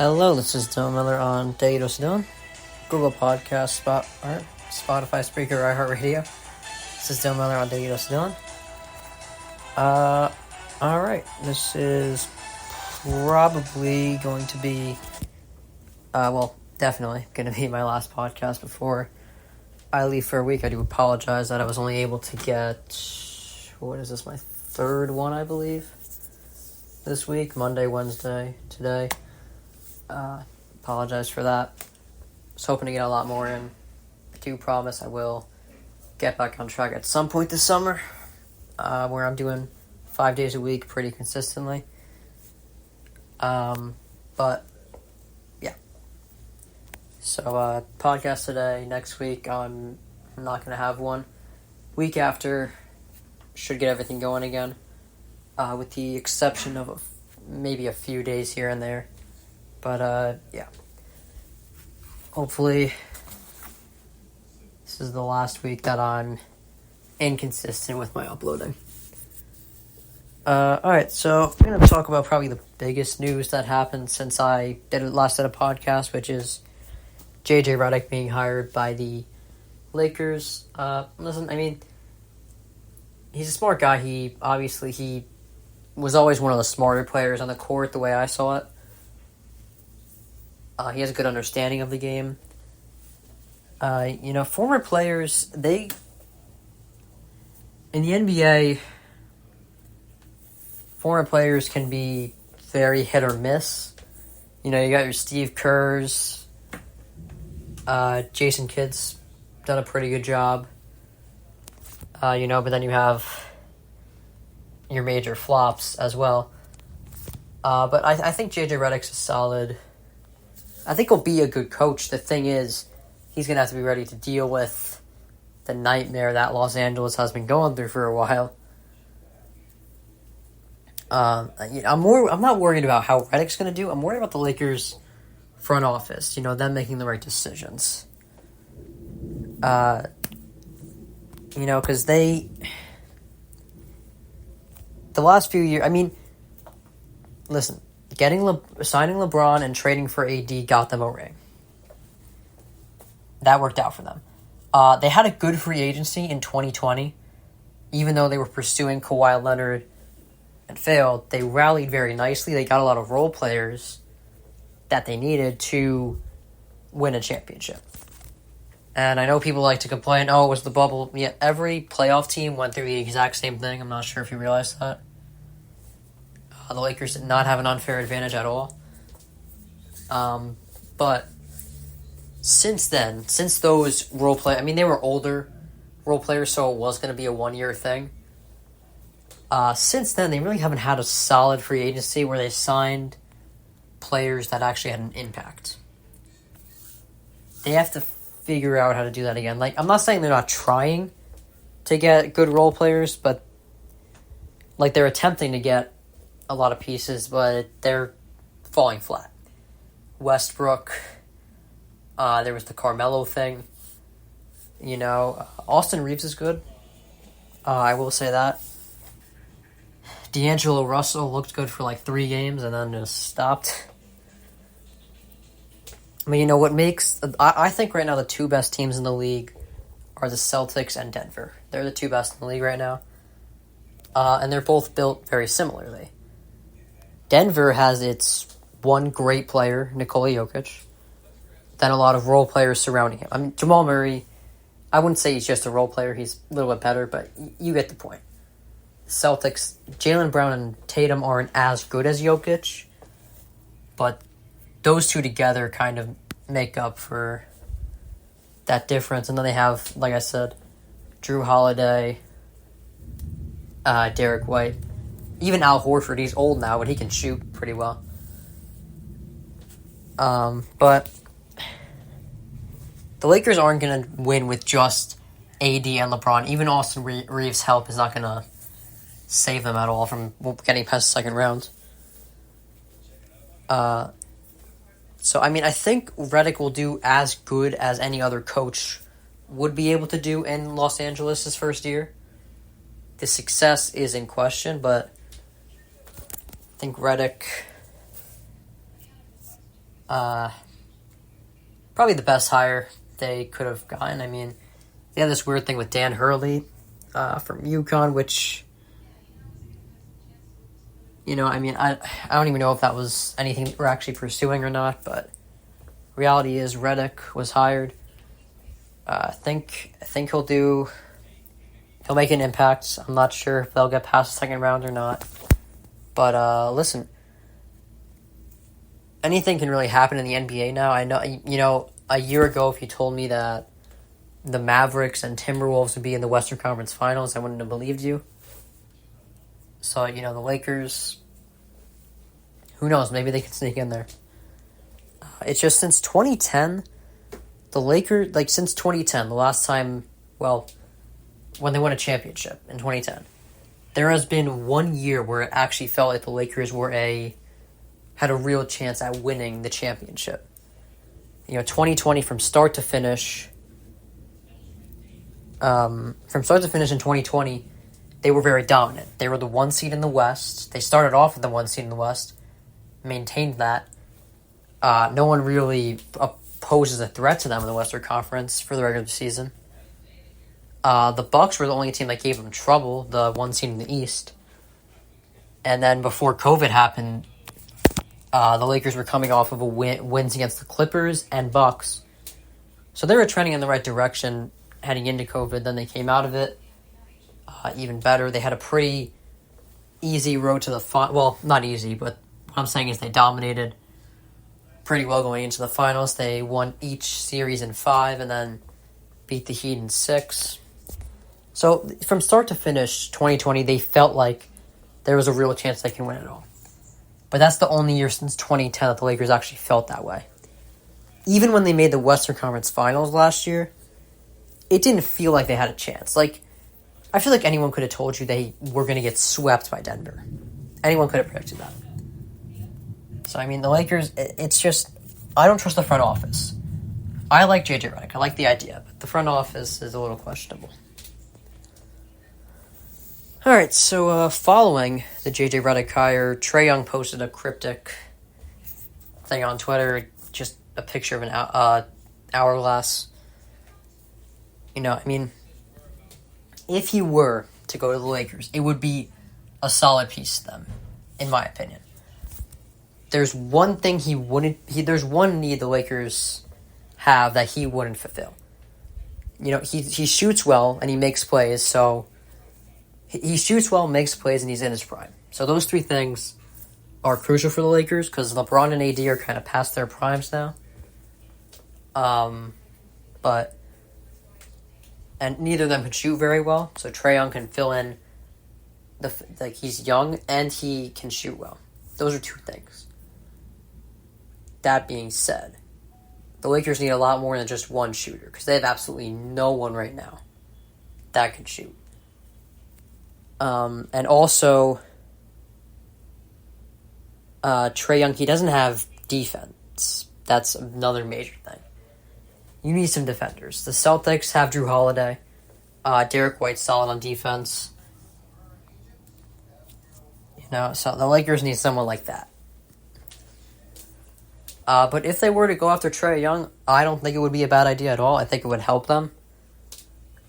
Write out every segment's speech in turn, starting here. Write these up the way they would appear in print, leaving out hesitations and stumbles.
Hello, this is Dylan Miller on Datos Dylan, Google Podcast, Spotify, Spreaker, iHeartRadio. This is Dylan Miller on Datos Dylan. Alright, this is probably going to be, definitely going to be my last podcast before I leave for a week. I do apologize that I was only able to get, my third one, I believe, this week, Monday, Wednesday, today. Apologize for that. Was hoping to get a lot more in. I do promise I will get back on track at some point this summer, where I'm doing 5 days a week pretty consistently. But yeah. So podcast today. Next week I'm not going to have one. Week after should get everything going again, with the exception of maybe a few days here and there. But, yeah. Hopefully, this is the last week that I'm inconsistent with my uploading. Alright, so I'm going to talk about probably the biggest news that happened since I last did a podcast, which is JJ Redick being hired by the Lakers. Listen, I mean, he's a smart guy. He was always one of the smarter players on the court, the way I saw it. He has a good understanding of the game. Former players, in the NBA, former players can be very hit or miss. You got your Steve Kerrs, Jason Kidd's done a pretty good job. But then you have your major flops as well. But I think JJ Redick's a solid. I think he'll be a good coach. The thing is, he's going to have to be ready to deal with the nightmare that Los Angeles has been going through for a while. I'm not worried about how Redick's going to do. I'm worried about the Lakers' front office. Them making the right decisions. Because the last few years, listen. Signing LeBron and trading for AD got them a ring. That worked out for them. They had a good free agency in 2020. Even though they were pursuing Kawhi Leonard and failed, they rallied very nicely. They got a lot of role players that they needed to win a championship. And I know people like to complain, it was the bubble. Yeah, every playoff team went through the exact same thing. I'm not sure if you realize that. The Lakers did not have an unfair advantage at all. But since then, since those role players, they were older role players, so it was going to be a one-year thing. Since then, they really haven't had a solid free agency where they signed players that actually had an impact. They have to figure out how to do that again. I'm not saying they're not trying to get good role players, but they're attempting to get a lot of pieces, but they're falling flat. Westbrook, there was the Carmelo thing. Austin Reeves is good. I will say that. D'Angelo Russell looked good for 3 games and then just stopped. What makes... I think right now the 2 best teams in the league are the Celtics and Denver. They're the 2 best in the league right now. And they're both built very similarly. Denver has its one great player, Nikola Jokic, then a lot of role players surrounding him. Jamal Murray, I wouldn't say he's just a role player. He's a little bit better, but you get the point. Celtics, Jaylen Brown and Tatum aren't as good as Jokic, but those two together kind of make up for that difference. And then they have, like I said, Drew Holiday, Derek White. Even Al Horford, he's old now, but he can shoot pretty well. But the Lakers aren't going to win with just AD and LeBron. Even Austin Reeves' help is not going to save them at all from getting past the second round. I think Redick will do as good as any other coach would be able to do in Los Angeles his first year. The success is in question, but I think Redick Probably the best hire they could have gotten. I mean, they had this weird thing with Dan Hurley from UConn, which, I don't even know if that was anything we're actually pursuing or not, but reality is Redick was hired. I think he'll make an impact. I'm not sure if they'll get past the second round or not. But listen, anything can really happen in the NBA now. I know, a year ago, if you told me that the Mavericks and Timberwolves would be in the Western Conference Finals, I wouldn't have believed you. So, the Lakers, who knows, maybe they can sneak in there. It's just since 2010, the Lakers, since 2010, the last time, when they won a championship in 2010, there has been 1 year where it actually felt like the Lakers had a real chance at winning the championship. 2020 from start to finish in 2020, they were very dominant. They were the 1 seed in the West. They started off with the 1 seed in the West, maintained that. No one really poses a threat to them in the Western Conference for the regular season. The Bucks were the only team that gave them trouble, the 1 seed in the East. And then before COVID happened, the Lakers were coming off of wins against the Clippers and Bucks. So they were trending in the right direction heading into COVID. Then they came out of it even better. They had a pretty easy road to the final. Well, not easy, but what I'm saying is they dominated pretty well going into the finals. They won each series in 5 and then beat the Heat in 6. So from start to finish, 2020, they felt like there was a real chance they can win it all. But that's the only year since 2010 that the Lakers actually felt that way. Even when they made the Western Conference Finals last year, it didn't feel like they had a chance. I feel like anyone could have told you they were going to get swept by Denver. Anyone could have predicted that. So, the Lakers, it's just, I don't trust the front office. I like JJ Redick. I like the idea, but the front office is a little questionable. All right, so following the JJ Redick hire, Trae Young posted a cryptic thing on Twitter, just a picture of an hourglass. If he were to go to the Lakers, it would be a solid piece to them, in my opinion. There's one thing there's one need the Lakers have that he wouldn't fulfill. He shoots well and he makes plays, so he shoots well, makes plays, and he's in his prime. So those 3 things are crucial for the Lakers because LeBron and AD are kind of past their primes now. And neither of them can shoot very well, so Trae Young can fill in he's young and he can shoot well. Those are 2 things. That being said, the Lakers need a lot more than just one shooter because they have absolutely no one right now that can shoot. And also, Trae Young, he doesn't have defense. That's another major thing. You need some defenders. The Celtics have Drew Holiday. Derek White's solid on defense. So the Lakers need someone like that. But if they were to go after Trae Young, I don't think it would be a bad idea at all. I think it would help them.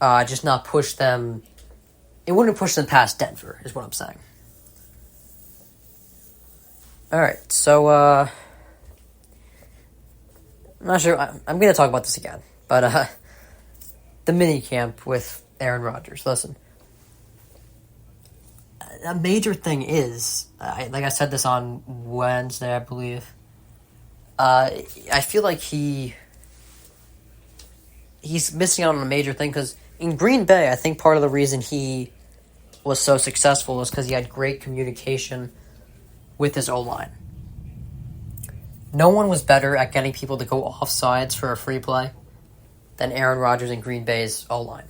Just not push them. It wouldn't push them past Denver, is what I'm saying. All right, so I'm not sure. I'm going to talk about this again, but the mini camp with Aaron Rodgers. Listen, a major thing is, like I said this on Wednesday, I believe. I feel like he's missing out on a major thing because in Green Bay, I think part of the reason he was so successful was because he had great communication with his O-line. No one was better at getting people to go offsides for a free play than Aaron Rodgers and Green Bay's O-line.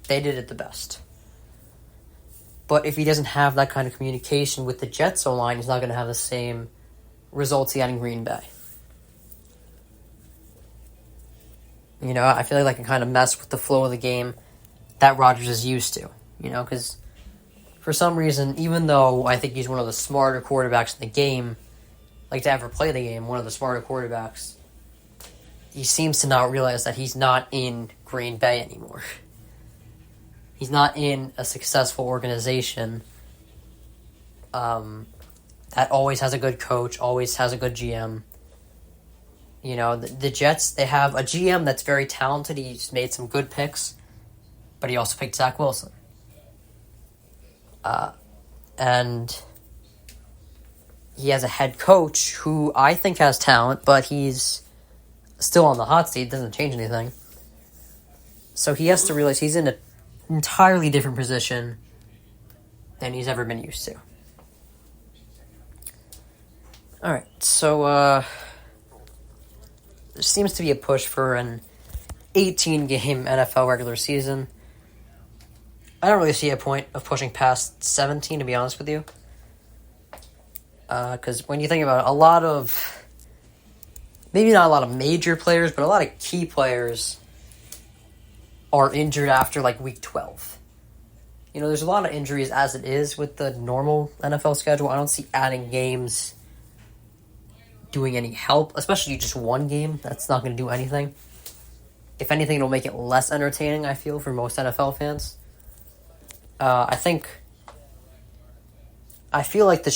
They did it the best. But if he doesn't have that kind of communication with the Jets O-line, he's not going to have the same results he had in Green Bay. I feel like that can kind of mess with the flow of the game that Rodgers is used to. Because for some reason, even though I think he's one of the smarter quarterbacks in the game, like to ever play the game, one of the smarter quarterbacks, he seems to not realize that he's not in Green Bay anymore. He's not in a successful organization that always has a good coach, always has a good GM. You know, the Jets, they have a GM that's very talented. He's made some good picks, but he also picked Zach Wilson. And he has a head coach who I think has talent, but he's still on the hot seat. It doesn't change anything. So he has to realize he's in an entirely different position than he's ever been used to. Alright, so there seems to be a push for an 18-game NFL regular season. I don't really see a point of pushing past 17, to be honest with you. Because when you think about it, a lot of, maybe not a lot of major players, but a lot of key players are injured after like week 12. You know, there's a lot of injuries as it is with the normal NFL schedule. I don't see adding games doing any help, especially just one game. That's not going to do anything. If anything, it'll make it less entertaining, I feel, for most NFL fans. I feel like the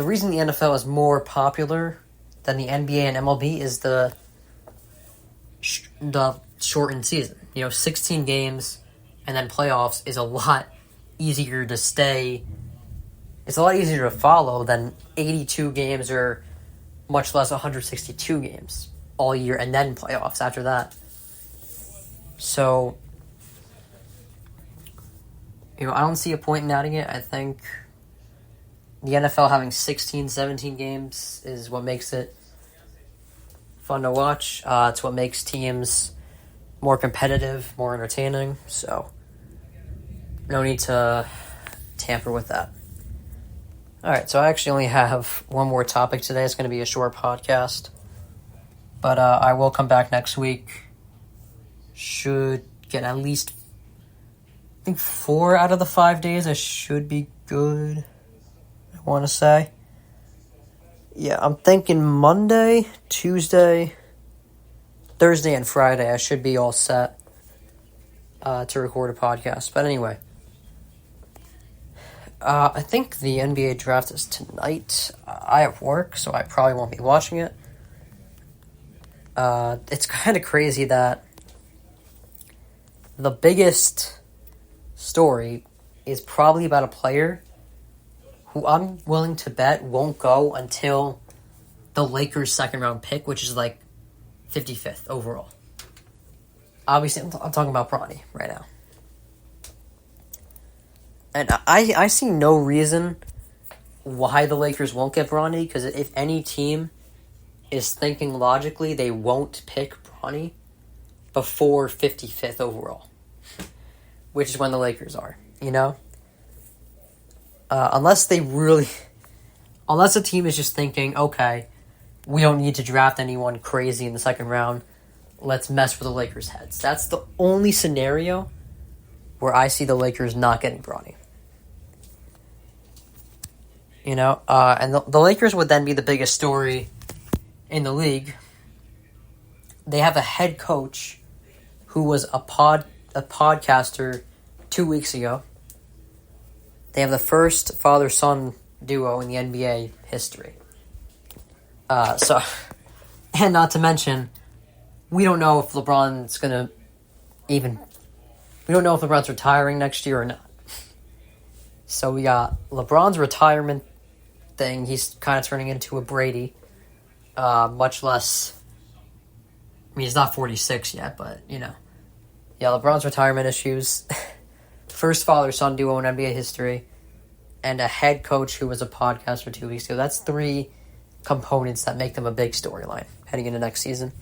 reason the NFL is more popular than the NBA and MLB is the shortened season. You know, 16 games and then playoffs is a lot easier to stay. It's a lot easier to follow than 82 games or much less 162 games all year and then playoffs after that. So, you know, I don't see a point in adding it. I think the NFL having 16, 17 games is what makes it fun to watch. It's what makes teams more competitive, more entertaining. So, no need to tamper with that. Alright, so I actually only have one more topic today. It's going to be a short podcast. But I will come back next week. Should get at least, I think, 4 out of the 5 days. I should be good, I want to say. Yeah, I'm thinking Monday, Tuesday, Thursday, and Friday. I should be all set to record a podcast. But anyway. I think the NBA draft is tonight. I have work, so I probably won't be watching it. It's kind of crazy that the biggest story is probably about a player who I'm willing to bet won't go until the Lakers' second-round pick, which is like 55th overall. Obviously, I'm talking about Bronny right now. And I see no reason why the Lakers won't get Bronny, because if any team is thinking logically, they won't pick Bronny before 55th overall, which is when the Lakers are, you know? Unless a team is just thinking, okay, we don't need to draft anyone crazy in the second round, let's mess with the Lakers' heads. That's the only scenario where I see the Lakers not getting Bronny. You know, and the Lakers would then be the biggest story in the league. They have a head coach who was a podcaster 2 weeks ago. They have the first father-son duo in the NBA history. And not to mention, we don't know if LeBron's retiring next year or not. So we got LeBron's retirement thing. He's kind of turning into a Brady. Much less, I mean, he's not 46 yet, but, you know. Yeah, LeBron's retirement issues. First father-son duo in NBA history. And a head coach who was a podcaster 2 weeks ago. That's 3 components that make them a big storyline heading into next season.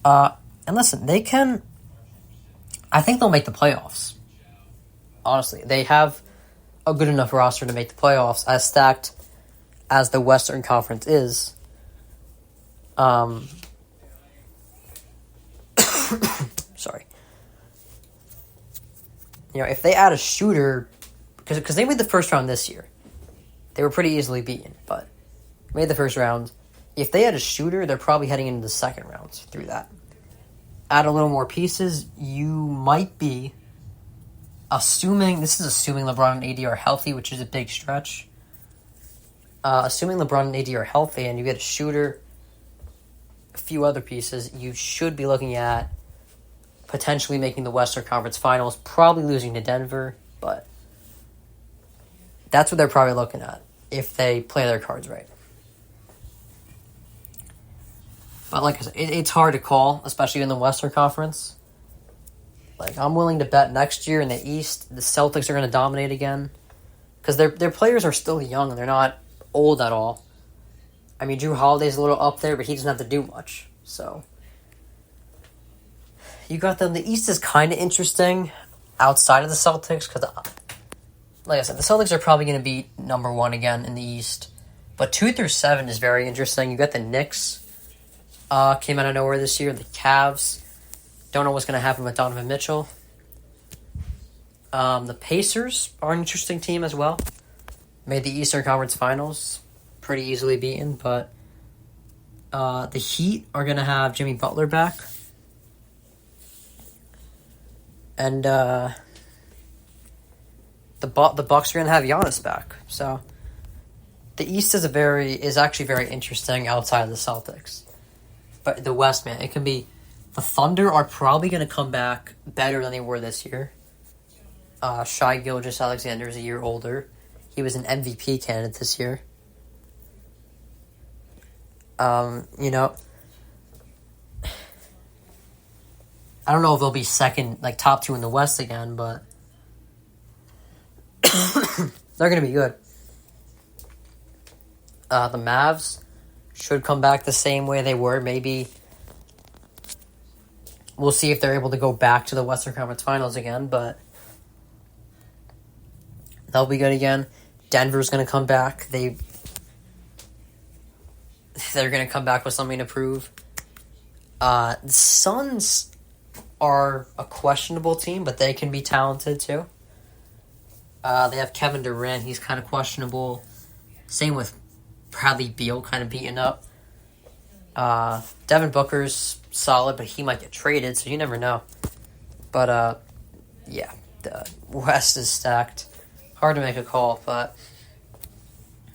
And listen, I think they'll make the playoffs. Honestly, they have a good enough roster to make the playoffs, as stacked as the Western Conference is. Sorry. You know, if they add a shooter, because they made the first round this year. They were pretty easily beaten, but made the first round. If they had a shooter, they're probably heading into the second round through that. Add a little more pieces, you might be assuming LeBron and AD are healthy, which is a big stretch. Assuming LeBron and AD are healthy and you get a shooter, a few other pieces, you should be looking at potentially making the Western Conference Finals, probably losing to Denver, but that's what they're probably looking at if they play their cards right. But like I said, it's hard to call, especially in the Western Conference. Like, I'm willing to bet next year in the East, the Celtics are going to dominate again. Because their players are still young, and they're not old at all. I mean, Jrue Holiday's a little up there, but he doesn't have to do much. So, you got them. The East is kind of interesting outside of the Celtics. Because, like I said, the Celtics are probably going to be number one again in the East. But 2 through 7 is very interesting. You got the Knicks. Came out of nowhere this year. The Cavs. Don't know what's going to happen with Donovan Mitchell. The Pacers are an interesting team as well. Made the Eastern Conference Finals. Pretty easily beaten, but the Heat are going to have Jimmy Butler back. And the Bucks are going to have Giannis back. So the East is actually very interesting outside of the Celtics. But the West, man, it can be... The Thunder are probably going to come back better than they were this year. Shai Gilgeous-Alexander is a year older. He was an MVP candidate this year. I don't know if they'll be second, like top 2 in the West again, but they're going to be good. The Mavs should come back the same way they were. Maybe we'll see if they're able to go back to the Western Conference Finals again, but they'll be good again. Denver's going to come back. They're going to come back with something to prove. The Suns are a questionable team, but they can be talented too. They have Kevin Durant. He's kind of questionable. Same with Bradley Beal, kind of beaten up. Devin Booker's solid, but he might get traded, so you never know. But, yeah, the West is stacked. Hard to make a call, but,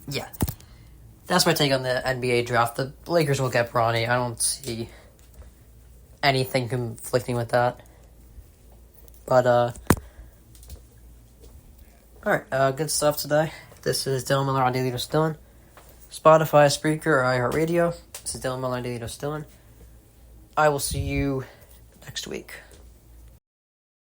yeah. That's my take on the NBA draft. The Lakers will get Bronny. I don't see anything conflicting with that. But, alright, good stuff today. This is Dylan Miller on Daily Dose Dylan. Spotify, Spreaker, or iHeartRadio. This is Dylan Miller on Daily Dose Dylan. I will see you next week.